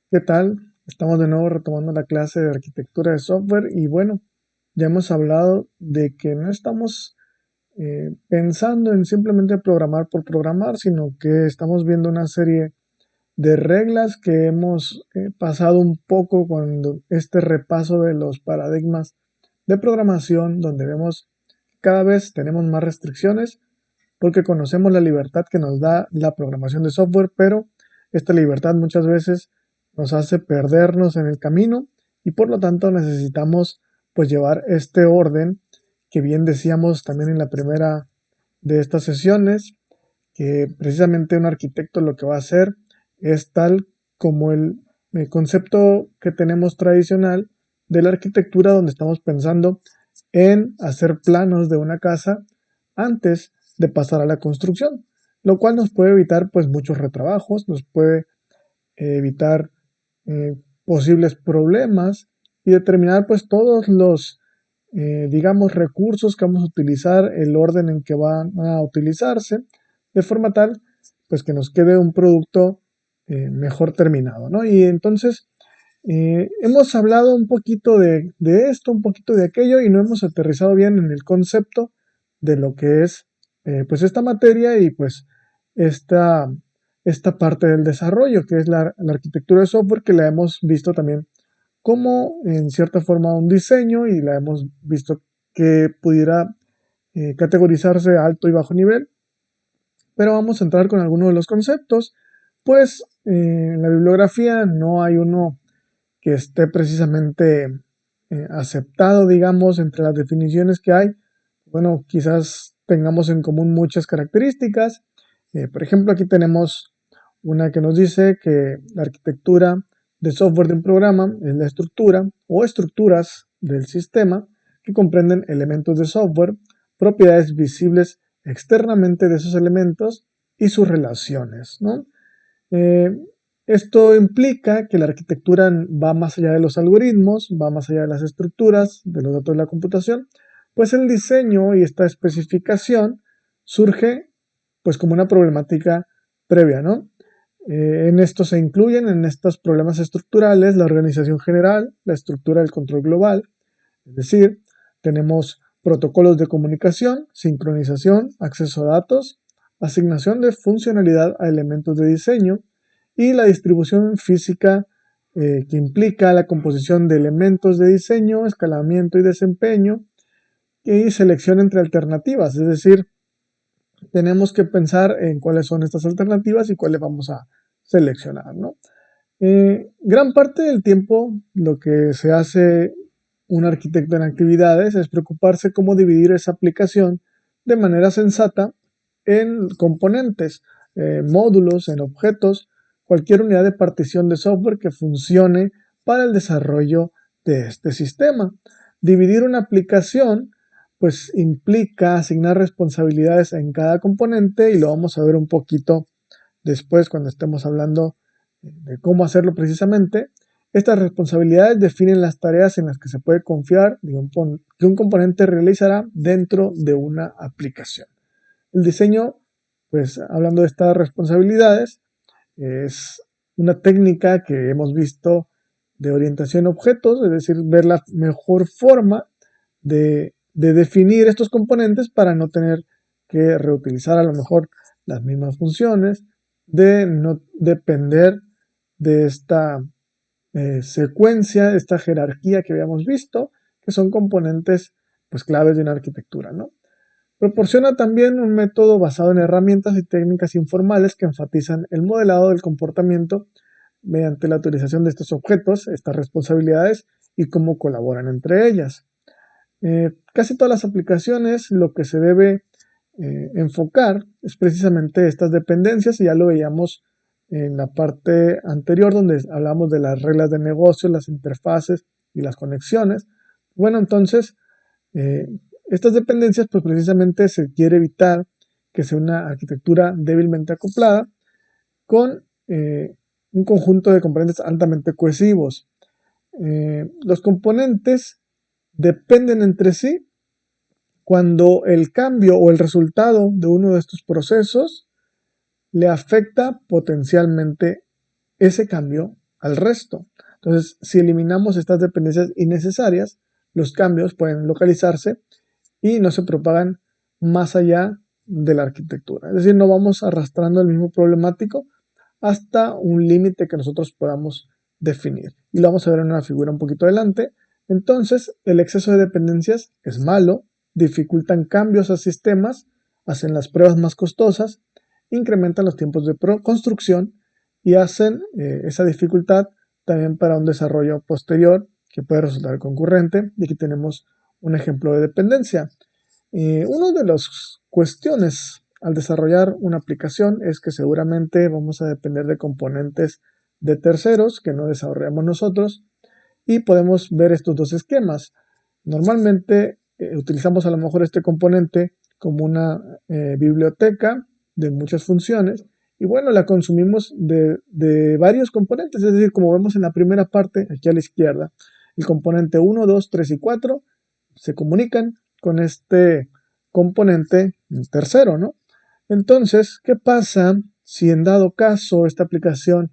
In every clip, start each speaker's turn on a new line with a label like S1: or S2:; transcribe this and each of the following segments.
S1: ¿Qué tal? Estamos de nuevo retomando la clase de arquitectura de software y bueno, ya hemos hablado de que no estamos pensando en simplemente programar por programar, sino que estamos viendo una serie de reglas que hemos pasado un poco cuando este repaso de los paradigmas de programación, donde vemos que cada vez tenemos más restricciones porque conocemos la libertad que nos da la programación de software, pero esta libertad muchas veces nos hace perdernos en el camino y por lo tanto necesitamos pues llevar este orden que bien decíamos también en la primera de estas sesiones, que precisamente un arquitecto lo que va a hacer es tal como el concepto que tenemos tradicional de la arquitectura, donde estamos pensando en hacer planos de una casa antes de pasar a la construcción, lo cual nos puede evitar pues muchos retrabajos, nos puede evitar posibles problemas y determinar pues todos los digamos recursos que vamos a utilizar, el orden en que van a utilizarse, de forma tal pues que nos quede un producto mejor terminado, ¿no? Y entonces hemos hablado un poquito de esto, un poquito de aquello y no hemos aterrizado bien en el concepto de lo que es pues esta materia y pues esta, esta parte del desarrollo que es la arquitectura de software, que la hemos visto también como en cierta forma un diseño y la hemos visto que pudiera categorizarse a alto y bajo nivel, pero vamos a entrar con algunos de los conceptos, pues en la bibliografía no hay uno que esté precisamente aceptado, digamos, entre las definiciones que hay. Bueno, quizás tengamos en común muchas características. Por ejemplo, aquí tenemos una que nos dice que la arquitectura de software de un programa es la estructura o estructuras del sistema que comprenden elementos de software, propiedades visibles externamente de esos elementos y sus relaciones, ¿no? Eh, Esto implica que la arquitectura va más allá de los algoritmos, va más allá de las estructuras, de los datos de la computación, pues el diseño y esta especificación surge pues como una problemática previa, ¿no? En esto se incluyen en estos problemas estructurales la organización general, la estructura del control global, es decir, tenemos protocolos de comunicación, sincronización, acceso a datos, asignación de funcionalidad a elementos de diseño y la distribución física que implica la composición de elementos de diseño, escalamiento y desempeño y selección entre alternativas, es decir, tenemos que pensar en cuáles son estas alternativas y cuáles vamos a seleccionar, ¿no? Gran parte del tiempo lo que se hace un arquitecto en actividades es preocuparse cómo dividir esa aplicación de manera sensata en componentes, módulos, en objetos, cualquier unidad de partición de software que funcione para el desarrollo de este sistema. Dividir una aplicación pues implica asignar responsabilidades en cada componente y lo vamos a ver un poquito después cuando estemos hablando de cómo hacerlo precisamente. Estas responsabilidades definen las tareas en las que se puede confiar que un componente realizará dentro de una aplicación. El diseño, pues hablando de estas responsabilidades, es una técnica que hemos visto de orientación a objetos, es decir, ver la mejor forma de definir estos componentes para no tener que reutilizar a lo mejor las mismas funciones, de no depender de esta secuencia, de esta jerarquía que habíamos visto, que son componentes pues claves de una arquitectura, ¿no? Proporciona también un método basado en herramientas y técnicas informales que enfatizan el modelado del comportamiento mediante la utilización de estos objetos, estas responsabilidades y cómo colaboran entre ellas. Casi todas las aplicaciones lo que se debe enfocar es precisamente estas dependencias y ya lo veíamos en la parte anterior donde hablamos de las reglas de negocio, las interfaces y las conexiones. Bueno, entonces eh, estas dependencias pues precisamente se quiere evitar que sea una arquitectura débilmente acoplada con un conjunto de componentes altamente cohesivos. Los componentes dependen entre sí cuando el cambio o el resultado de uno de estos procesos le afecta potencialmente ese cambio al resto. Entonces, si eliminamos estas dependencias innecesarias, los cambios pueden localizarse y no se propagan más allá de la arquitectura. Es decir, no vamos arrastrando el mismo problemático hasta un límite que nosotros podamos definir. Y lo vamos a ver en una figura un poquito adelante. Entonces, el exceso de dependencias es malo, dificultan cambios a sistemas, hacen las pruebas más costosas, incrementan los tiempos de construcción y hacen esa dificultad también para un desarrollo posterior que puede resultar concurrente. Y aquí tenemos un ejemplo de dependencia. Una de las cuestiones al desarrollar una aplicación es que seguramente vamos a depender de componentes de terceros que no desarrollamos nosotros y podemos ver estos dos esquemas. Normalmente utilizamos a lo mejor este componente como una biblioteca de muchas funciones y bueno, la consumimos de varios componentes, es decir, como vemos en la primera parte, aquí a la izquierda, el componente 1, 2, 3 y 4 se comunican con este componente tercero, ¿no? Entonces, ¿qué pasa si en dado caso esta aplicación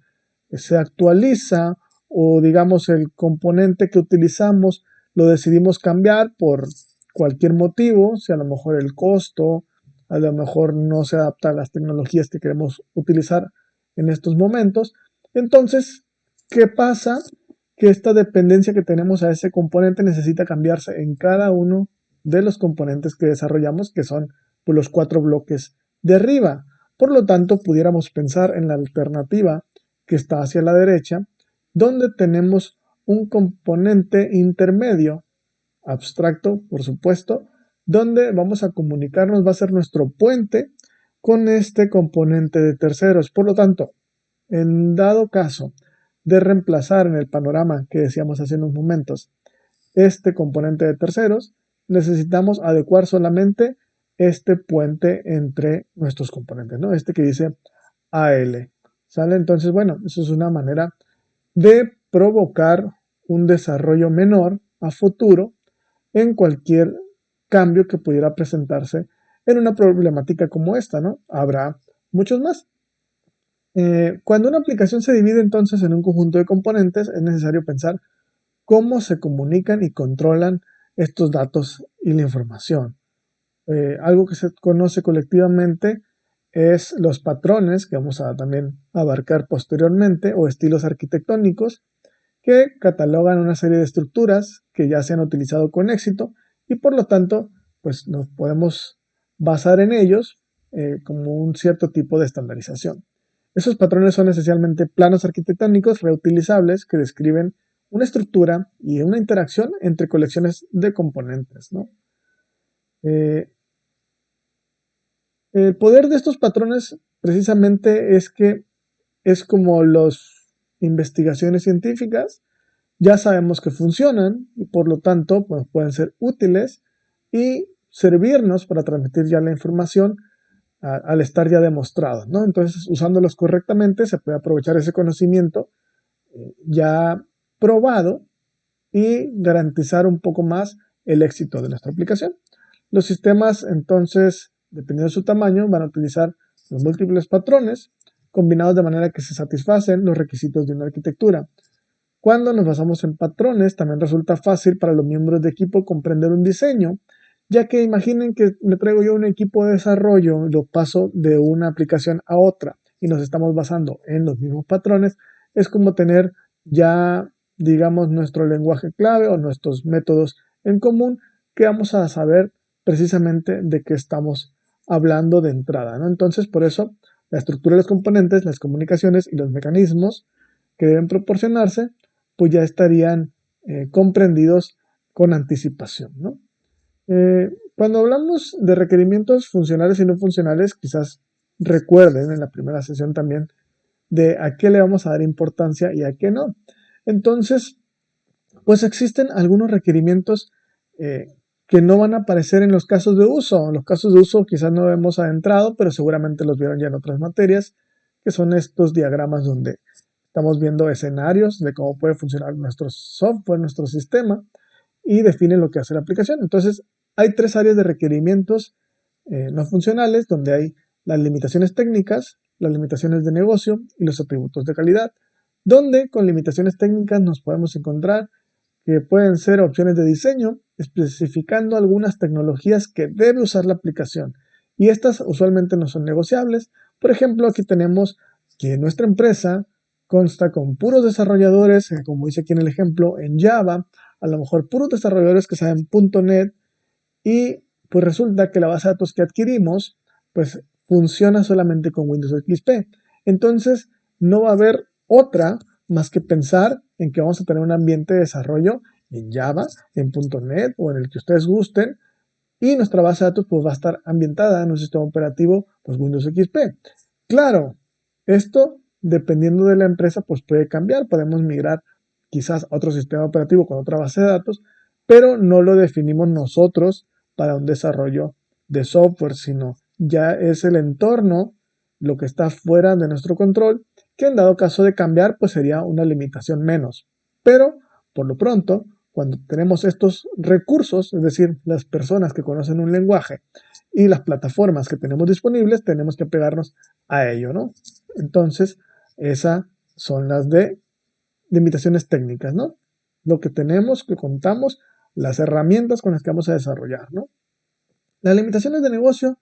S1: se actualiza o digamos el componente que utilizamos lo decidimos cambiar por cualquier motivo, si a lo mejor el costo, a lo mejor no se adapta a las tecnologías que queremos utilizar en estos momentos? Entonces, ¿qué pasa? Que esta dependencia que tenemos a ese componente necesita cambiarse en cada uno de los componentes que desarrollamos, que son pues, los 4 bloques de arriba. Por lo tanto, pudiéramos pensar en la alternativa que está hacia la derecha, donde tenemos un componente intermedio, abstracto, por supuesto, donde vamos a comunicarnos, va a ser nuestro puente con este componente de terceros. Por lo tanto, en dado caso de reemplazar en el panorama que decíamos hace unos momentos este componente de terceros, necesitamos adecuar solamente este puente entre nuestros componentes, ¿no? Este que dice AL. ¿Sale? Entonces, bueno, eso es una manera de provocar un desarrollo menor a futuro en cualquier cambio que pudiera presentarse en una problemática como esta, ¿no? Habrá muchos más. Cuando una aplicación se divide entonces en un conjunto de componentes, es necesario pensar cómo se comunican y controlan estos datos y la información. Algo que se conoce colectivamente es los patrones, que vamos a también abarcar posteriormente, o estilos arquitectónicos, que catalogan una serie de estructuras que ya se han utilizado con éxito y por lo tanto, pues nos podemos basar en ellos como un cierto tipo de estandarización. Esos patrones son esencialmente planos arquitectónicos reutilizables que describen una estructura y una interacción entre colecciones de componentes, ¿no? El poder de estos patrones precisamente es que es como las investigaciones científicas, ya sabemos que funcionan y por lo tanto pues, pueden ser útiles y servirnos para transmitir ya la información al estar ya demostrado, ¿no? Entonces, usándolos correctamente se puede aprovechar ese conocimiento ya probado y garantizar un poco más el éxito de nuestra aplicación. Los sistemas, entonces, dependiendo de su tamaño, van a utilizar los múltiples patrones combinados de manera que se satisfacen los requisitos de una arquitectura. Cuando nos basamos en patrones, también resulta fácil para los miembros de equipo comprender un diseño, ya que imaginen que me traigo yo un equipo de desarrollo, lo paso de una aplicación a otra y nos estamos basando en los mismos patrones, es como tener ya, digamos, nuestro lenguaje clave o nuestros métodos en común que vamos a saber precisamente de qué estamos hablando de entrada, ¿no? Entonces, por eso, la estructura de los componentes, las comunicaciones y los mecanismos que deben proporcionarse pues ya estarían comprendidos con anticipación, ¿no? Cuando hablamos de requerimientos funcionales y no funcionales, quizás recuerden en la primera sesión también de a qué le vamos a dar importancia y a qué no. Entonces, pues existen algunos requerimientos que no van a aparecer en los casos de uso. En los casos de uso quizás no hemos adentrado, pero seguramente los vieron ya en otras materias, que son estos diagramas donde estamos viendo escenarios de cómo puede funcionar nuestro software, nuestro sistema, y definen lo que hace la aplicación. Entonces, hay 3 áreas de requerimientos no funcionales, donde hay las limitaciones técnicas, las limitaciones de negocio y los atributos de calidad. donde con limitaciones técnicas nos podemos encontrar que pueden ser opciones de diseño, especificando algunas tecnologías que debe usar la aplicación. Y estas usualmente no son negociables. Por ejemplo, aquí tenemos que nuestra empresa consta con puros desarrolladores, como dice aquí en el ejemplo, en Java, a lo mejor puros desarrolladores que saben .NET, y pues resulta que la base de datos que adquirimos pues funciona solamente con Windows XP. Entonces no va a haber otra más que pensar en que vamos a tener un ambiente de desarrollo en Java, en .NET o en el que ustedes gusten, y nuestra base de datos pues va a estar ambientada en un sistema operativo pues Windows XP. Claro, esto dependiendo de la empresa pues puede cambiar, podemos migrar quizás a otro sistema operativo con otra base de datos, pero no lo definimos nosotros para un desarrollo de software, sino ya es el entorno lo que está fuera de nuestro control, que en dado caso de cambiar pues sería una limitación menos. Pero por lo pronto, cuando tenemos estos recursos, es decir, las personas que conocen un lenguaje y las plataformas que tenemos disponibles, tenemos que pegarnos a ello, ¿no? Entonces, esas son las de limitaciones técnicas, ¿no? Lo que tenemos, que contamos, las herramientas con las que vamos a desarrollar, ¿no? Las limitaciones de negocio,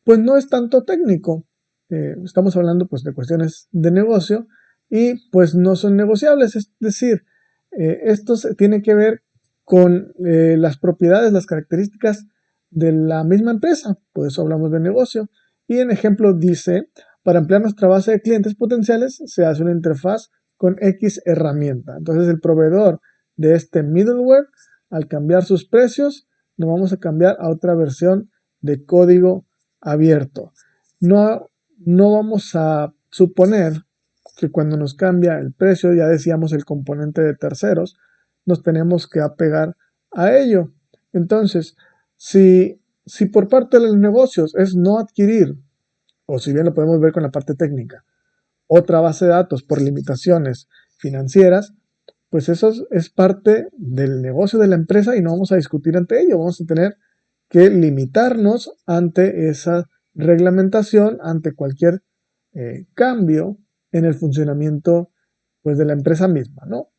S1: pues no es tanto técnico. Estamos hablando pues de cuestiones de negocio y pues no son negociables, es decir, esto tiene que ver con las propiedades, las características de la misma empresa, por eso hablamos de negocio. Y en ejemplo dice, para ampliar nuestra base de clientes potenciales se hace una interfaz con X herramienta. Entonces el proveedor de este middleware, al cambiar sus precios, nos vamos a cambiar a otra versión de código abierto. No vamos a suponer que cuando nos cambia el precio, ya decíamos el componente de terceros, nos tenemos que apegar a ello. Entonces, si por parte de los negocios es no adquirir, o si bien lo podemos ver con la parte técnica, otra base de datos por limitaciones financieras, pues eso es parte del negocio de la empresa y no vamos a discutir ante ello, vamos a tener que limitarnos ante esa reglamentación, ante cualquier cambio en el funcionamiento pues, de la empresa misma, ¿no?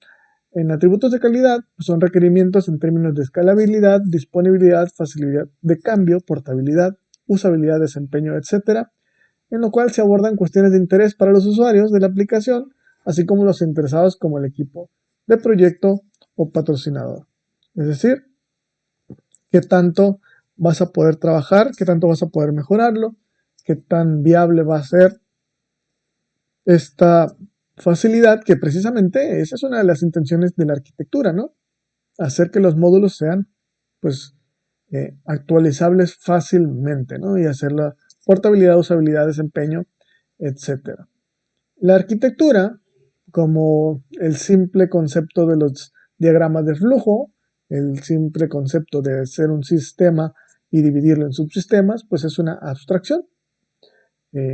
S1: En atributos de calidad pues, son requerimientos en términos de escalabilidad, disponibilidad, facilidad de cambio, portabilidad, usabilidad, desempeño, etcétera, en lo cual se abordan cuestiones de interés para los usuarios de la aplicación, así como los interesados como el equipo de proyecto o patrocinador. Es decir, qué tanto vas a poder trabajar, qué tanto vas a poder mejorarlo, qué tan viable va a ser esta facilidad, que precisamente esa es una de las intenciones de la arquitectura, ¿no? Hacer que los módulos sean, pues, actualizables fácilmente, ¿no? Y hacer la portabilidad, usabilidad, desempeño, etcétera. La arquitectura, como el simple concepto de los diagramas de flujo, el simple concepto de ser un sistema y dividirlo en subsistemas, pues es una abstracción.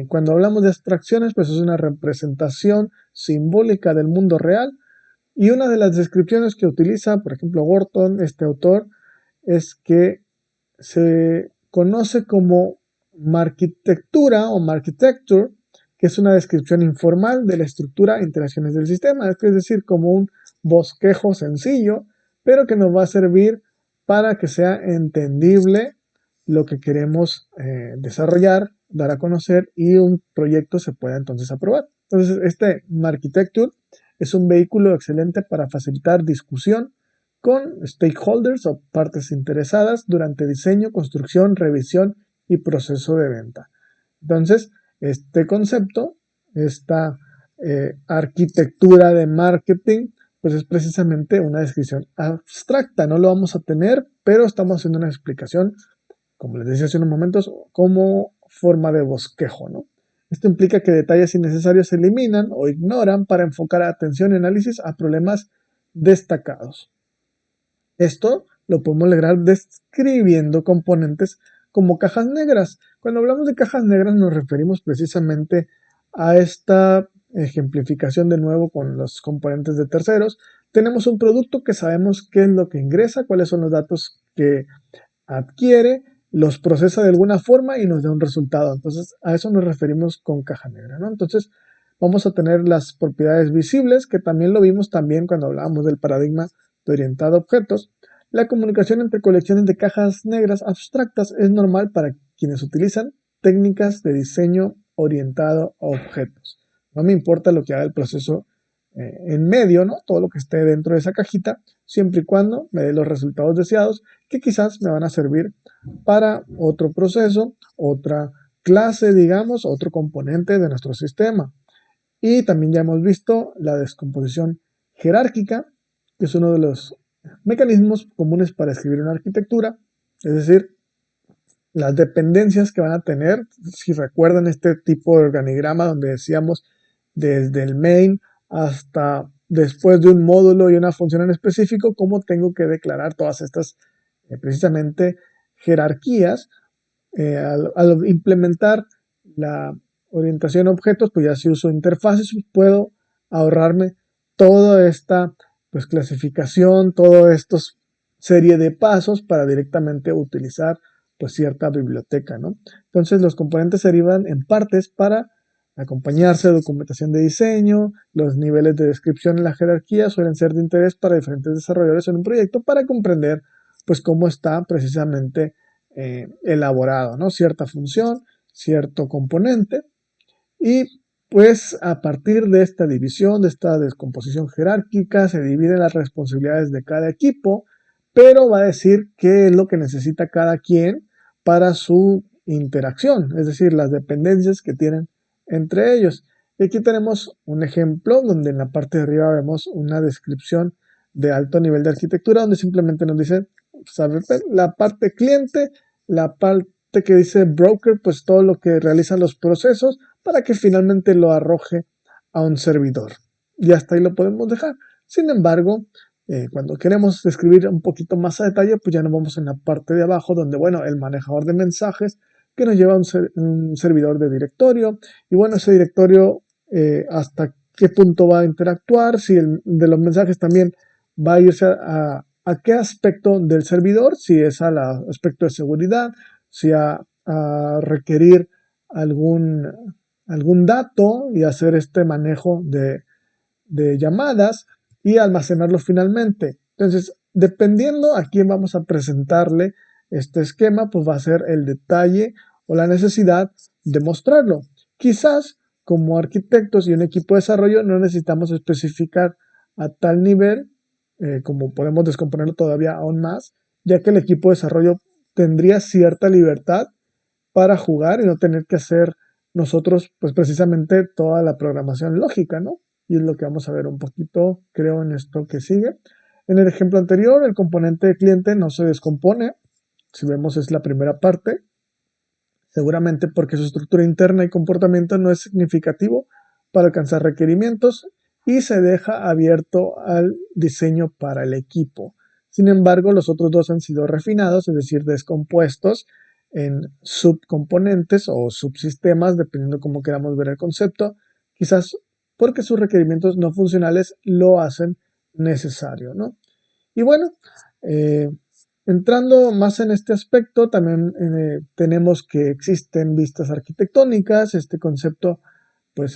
S1: Cuando hablamos de abstracciones, pues es una representación simbólica del mundo real, y una de las descripciones que utiliza, por ejemplo, Gorton, este autor, es que se conoce como marquitectura o marquitecture, que es una descripción informal de la estructura e interacciones del sistema, es decir, como un bosquejo sencillo, pero que nos va a servir para que sea entendible lo que queremos desarrollar, dar a conocer y un proyecto se pueda entonces aprobar. Entonces, este Marquitecture es un vehículo excelente para facilitar discusión con stakeholders o partes interesadas durante diseño, construcción, revisión y proceso de venta. Entonces, este concepto, esta arquitectura de marketing, pues es precisamente una descripción abstracta. No lo vamos a tener, pero estamos haciendo una explicación, como les decía hace unos momentos, como forma de bosquejo, ¿no? Esto implica que detalles innecesarios se eliminan o ignoran para enfocar atención y análisis a problemas destacados. Esto lo podemos lograr describiendo componentes como cajas negras. Cuando hablamos de cajas negras nos referimos precisamente a esta ejemplificación de nuevo con los componentes de terceros. Tenemos un producto que sabemos qué es lo que ingresa, cuáles son los datos que adquiere, los procesa de alguna forma y nos da un resultado. Entonces, a eso nos referimos con caja negra, ¿no? Entonces, Vamos a tener las propiedades visibles, que también lo vimos también cuando hablábamos del paradigma de orientado a objetos. La comunicación entre colecciones de cajas negras abstractas es normal para quienes utilizan técnicas de diseño orientado a objetos. No me importa lo que haga el proceso en medio, ¿no? Todo lo que esté dentro de esa cajita, siempre y cuando me dé los resultados deseados, que quizás me van a servir para otro proceso, otra clase, digamos, otro componente de nuestro sistema. Y también ya hemos visto la descomposición jerárquica, que es uno de los mecanismos comunes para escribir una arquitectura, es decir, las dependencias que van a tener, si recuerdan este tipo de organigrama donde decíamos desde el main hasta después de un módulo y una función en específico, cómo tengo que declarar todas estas precisamente jerarquías. Al implementar la orientación a objetos, pues ya si uso interfaces, pues puedo ahorrarme toda esta pues, clasificación, toda esta serie de pasos para directamente utilizar pues cierta biblioteca, ¿no? Entonces los componentes se derivan en partes para acompañarse de documentación de diseño, los niveles de descripción en la jerarquía suelen ser de interés para diferentes desarrolladores en un proyecto para comprender pues cómo está precisamente elaborado, ¿no? Cierta función, cierto componente y pues a partir de esta división, de esta descomposición jerárquica, se dividen las responsabilidades de cada equipo, pero va a decir qué es lo que necesita cada quien para su interacción, es decir, las dependencias que tienen entre ellos. Y aquí tenemos un ejemplo donde en la parte de arriba vemos una descripción de alto nivel de arquitectura donde simplemente nos dice, ¿sabe? La parte cliente, la parte que dice broker, pues todo lo que realizan los procesos, para que finalmente lo arroje a un servidor. Y hasta ahí lo podemos dejar. Sin embargo, cuando queremos escribir un poquito más a detalle, pues ya nos vamos en la parte de abajo, donde, bueno, el manejador de mensajes que nos lleva a un servidor de directorio. Y bueno, ese directorio, hasta qué punto va a interactuar, si el de los mensajes también va a irse a qué aspecto del servidor, si es al aspecto de seguridad, si a requerir algún dato y hacer este manejo de llamadas y almacenarlo finalmente. Entonces, dependiendo a quién vamos a presentarle este esquema, pues va a ser el detalle o la necesidad de mostrarlo. Quizás como arquitectos y un equipo de desarrollo no necesitamos especificar a tal nivel, como podemos descomponerlo todavía aún más, ya que el equipo de desarrollo tendría cierta libertad para jugar y no tener que hacer nosotros, pues precisamente toda la programación lógica, ¿no? Y es lo que vamos a ver un poquito, creo, en esto que sigue. En el ejemplo anterior, el componente de cliente no se descompone. Si vemos, es la primera parte, seguramente porque su estructura interna y comportamiento no es significativo para alcanzar requerimientos y se deja abierto al diseño para el equipo. Sin embargo, los otros dos han sido refinados, es decir, descompuestos en subcomponentes o subsistemas, dependiendo cómo queramos ver el concepto, quizás porque sus requerimientos no funcionales lo hacen necesario, ¿no? Y bueno, eh, entrando más en este aspecto, también tenemos que existen vistas arquitectónicas. Este concepto, pues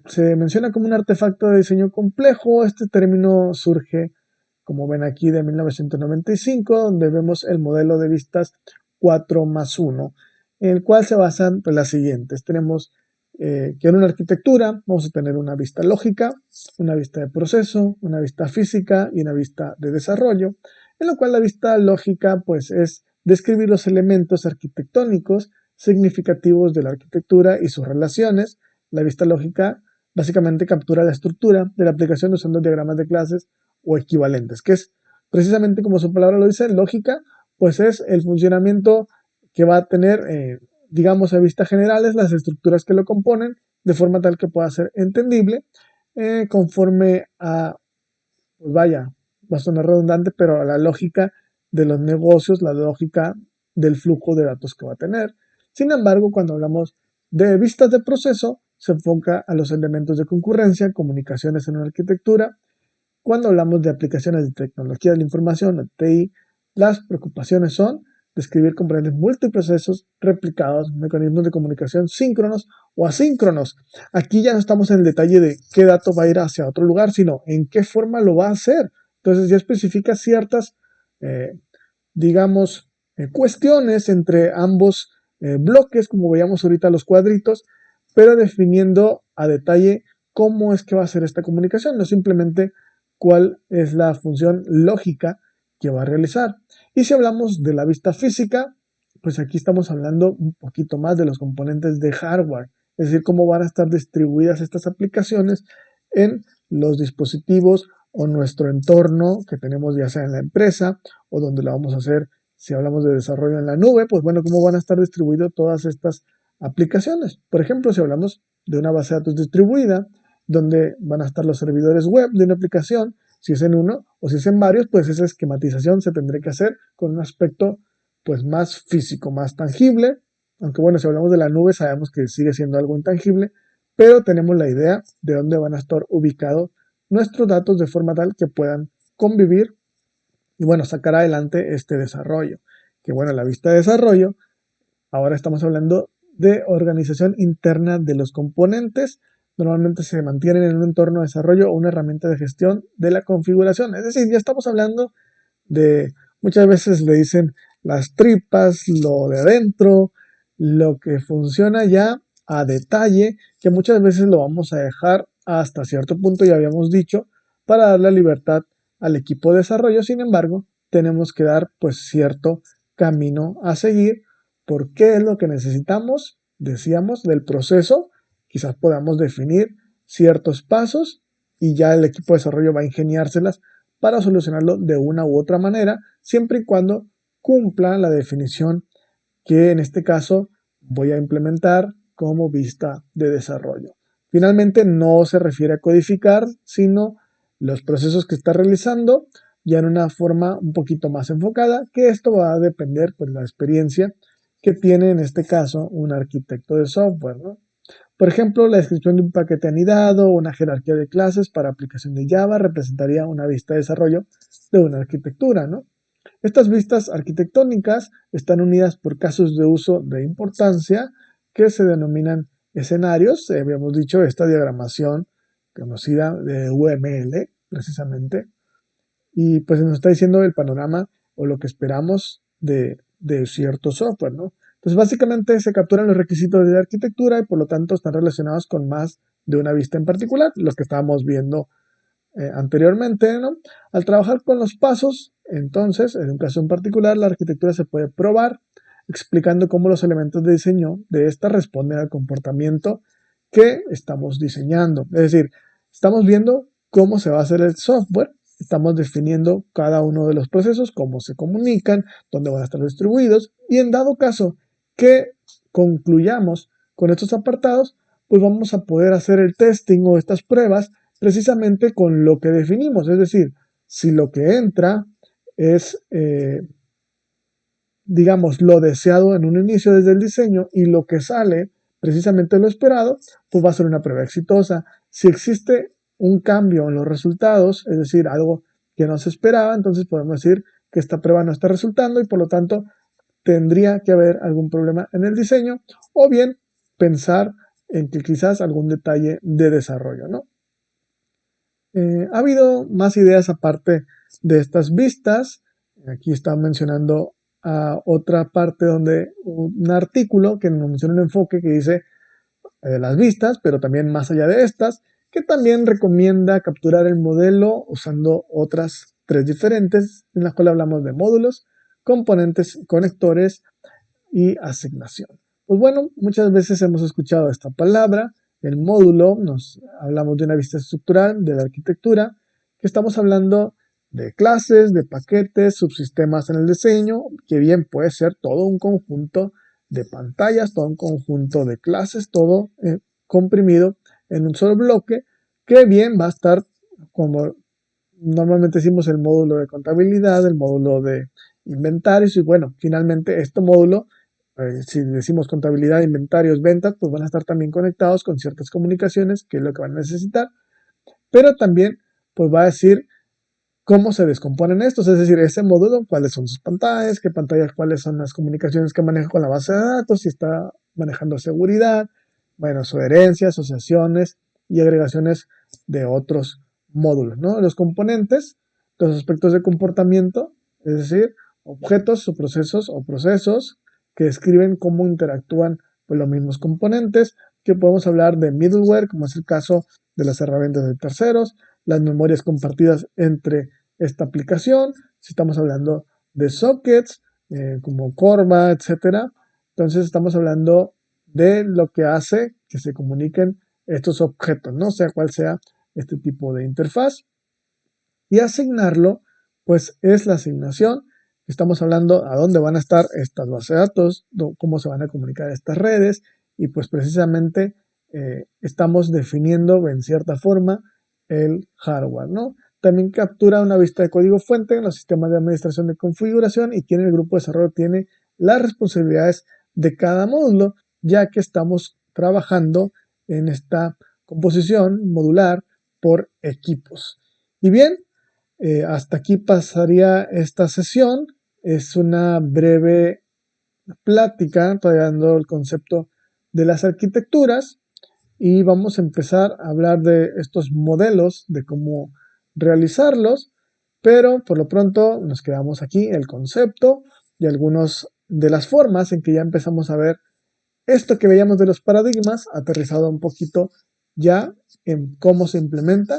S1: se menciona como un artefacto de diseño complejo. Este término surge, como ven aquí, de 1995, donde vemos el modelo de vistas 4+1, en el cual se basan pues, las siguientes. Tenemos que en una arquitectura vamos a tener una vista lógica, una vista de proceso, una vista física y una vista de desarrollo, en lo cual la vista lógica pues es describir los elementos arquitectónicos significativos de la arquitectura y sus relaciones. La vista lógica básicamente captura la estructura de la aplicación usando diagramas de clases o equivalentes, que es precisamente como su palabra lo dice, lógica, pues es el funcionamiento que va a tener, digamos, a vista generales las estructuras que lo componen, de forma tal que pueda ser entendible conforme a, pues vaya, va a sonar redundante, pero a la lógica de los negocios, la lógica del flujo de datos que va a tener. Sin embargo, cuando hablamos de vistas de proceso, se enfoca a los elementos de concurrencia, comunicaciones en una arquitectura. Cuando hablamos de aplicaciones de tecnología de la información, TI, las preocupaciones son describir componentes multiprocesos replicados, mecanismos de comunicación síncronos o asíncronos. Aquí ya no estamos en el detalle de qué dato va a ir hacia otro lugar, sino en qué forma lo va a hacer. Entonces ya especifica ciertas, digamos, cuestiones entre ambos bloques, como veíamos ahorita los cuadritos, pero definiendo a detalle cómo es que va a ser esta comunicación, no simplemente cuál es la función lógica que va a realizar. Y si hablamos de la vista física, pues aquí estamos hablando un poquito más de los componentes de hardware, es decir, cómo van a estar distribuidas estas aplicaciones en los dispositivos o nuestro entorno que tenemos ya sea en la empresa o donde la vamos a hacer si hablamos de desarrollo en la nube, pues bueno, cómo van a estar distribuidas todas estas aplicaciones. Por ejemplo, si hablamos de una base de datos distribuida, donde van a estar los servidores web de una aplicación, si es en uno o si es en varios, pues esa esquematización se tendrá que hacer con un aspecto pues más físico, más tangible, aunque bueno, si hablamos de la nube sabemos que sigue siendo algo intangible, pero tenemos la idea de dónde van a estar ubicados nuestros datos de forma tal que puedan convivir y bueno, sacar adelante este desarrollo. Que bueno, la vista de desarrollo, ahora estamos hablando de organización interna de los componentes. Normalmente se mantienen en un entorno de desarrollo o una herramienta de gestión de la configuración. Es decir, ya estamos hablando de, muchas veces le dicen las tripas, lo de adentro, lo que funciona ya a detalle, que muchas veces lo vamos a dejar hasta cierto punto, ya habíamos dicho, para dar la libertad al equipo de desarrollo. Sin embargo, tenemos que dar pues cierto camino a seguir porque es lo que necesitamos, decíamos, del proceso. Quizás podamos definir ciertos pasos y ya el equipo de desarrollo va a ingeniárselas para solucionarlo de una u otra manera, siempre y cuando cumpla la definición que en este caso voy a implementar como vista de desarrollo. Finalmente, no se refiere a codificar, sino los procesos que está realizando ya en una forma un poquito más enfocada, que esto va a depender pues la experiencia que tiene en este caso un arquitecto de software, ¿no? Por ejemplo, la descripción de un paquete anidado o una jerarquía de clases para aplicación de Java representaría una vista de desarrollo de una arquitectura, ¿no? Estas vistas arquitectónicas están unidas por casos de uso de importancia que se denominan escenarios. Habíamos dicho esta diagramación conocida de UML, precisamente, y pues nos está diciendo el panorama o lo que esperamos de cierto software, ¿no? Entonces, básicamente se capturan los requisitos de la arquitectura y por lo tanto están relacionados con más de una vista en particular, los que estábamos viendo anteriormente, ¿no? Al trabajar con los pasos, entonces, en un caso en particular, la arquitectura se puede probar explicando cómo los elementos de diseño de esta responden al comportamiento que estamos diseñando. Es decir, estamos viendo cómo se va a hacer el software, estamos definiendo cada uno de los procesos, cómo se comunican, dónde van a estar distribuidos y en dado caso que concluyamos con estos apartados, pues vamos a poder hacer el testing o estas pruebas precisamente con lo que definimos. Es decir, si lo que entra es, digamos, lo deseado en un inicio desde el diseño y lo que sale precisamente lo esperado, pues va a ser una prueba exitosa. Si existe un cambio en los resultados, es decir, algo que no se esperaba, entonces podemos decir que esta prueba no está resultando y por lo tanto tendría que haber algún problema en el diseño o bien pensar en que quizás algún detalle de desarrollo, ¿no? Ha habido más ideas aparte de estas vistas. Aquí está mencionando a otra parte donde un artículo que nos menciona un enfoque que dice las vistas, pero también más allá de estas, que también recomienda capturar el modelo usando otras tres diferentes, en las cuales hablamos de módulos, componentes, conectores y asignación. Pues bueno, muchas veces hemos escuchado esta palabra, el módulo, nos hablamos de una vista estructural de la arquitectura, que estamos hablando de clases, de paquetes, subsistemas en el diseño, que bien puede ser todo un conjunto de pantallas, todo un conjunto de clases, todo comprimido en un solo bloque, que bien va a estar como normalmente decimos el módulo de contabilidad, el módulo de inventarios y bueno, finalmente este módulo, si decimos contabilidad, inventarios, ventas, pues van a estar también conectados con ciertas comunicaciones, que es lo que van a necesitar, pero también pues va a decir cómo se descomponen estos, es decir, ese módulo, cuáles son sus pantallas, qué pantallas, cuáles son las comunicaciones que maneja con la base de datos, si está manejando seguridad, bueno, su herencia, asociaciones y agregaciones de otros módulos, ¿no? Los componentes, los aspectos de comportamiento, es decir, objetos o procesos que describen cómo interactúan pues, los mismos componentes, que podemos hablar de middleware, como es el caso de las herramientas de terceros, las memorias compartidas entre esta aplicación, si estamos hablando de sockets, como Corva, etcétera. Entonces estamos hablando de lo que hace que se comuniquen estos objetos, no sea cual sea este tipo de interfaz. Y asignarlo, pues es la asignación. Estamos hablando a dónde van a estar estas bases de datos, cómo se van a comunicar estas redes y pues precisamente estamos definiendo en cierta forma el hardware, ¿no? También captura una vista de código fuente en los sistemas de administración de configuración y quien el grupo de desarrollo tiene las responsabilidades de cada módulo, ya que estamos trabajando en esta composición modular por equipos. Y bien, hasta aquí pasaría esta sesión. Es una breve plática, todavía dando el concepto de las arquitecturas y vamos a empezar a hablar de estos modelos, de cómo realizarlos, pero por lo pronto nos quedamos aquí, el concepto y algunas de las formas en que ya empezamos a ver esto que veíamos de los paradigmas, aterrizado un poquito ya en cómo se implementa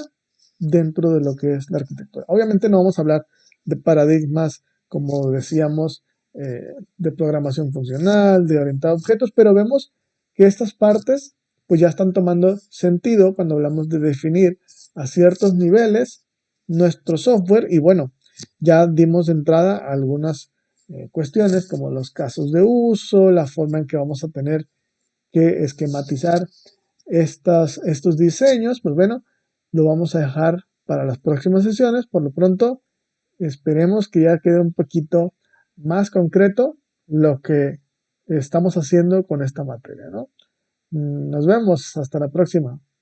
S1: dentro de lo que es la arquitectura. Obviamente no vamos a hablar de paradigmas, como decíamos, de programación funcional, de orientado a objetos, pero vemos que estas partes pues ya están tomando sentido cuando hablamos de definir a ciertos niveles nuestro software y bueno, ya dimos de entrada algunas cuestiones como los casos de uso, la forma en que vamos a tener que esquematizar estos diseños, pues bueno, lo vamos a dejar para las próximas sesiones. Por lo pronto, esperemos que ya quede un poquito más concreto lo que estamos haciendo con esta materia, ¿no? Nos vemos, hasta la próxima.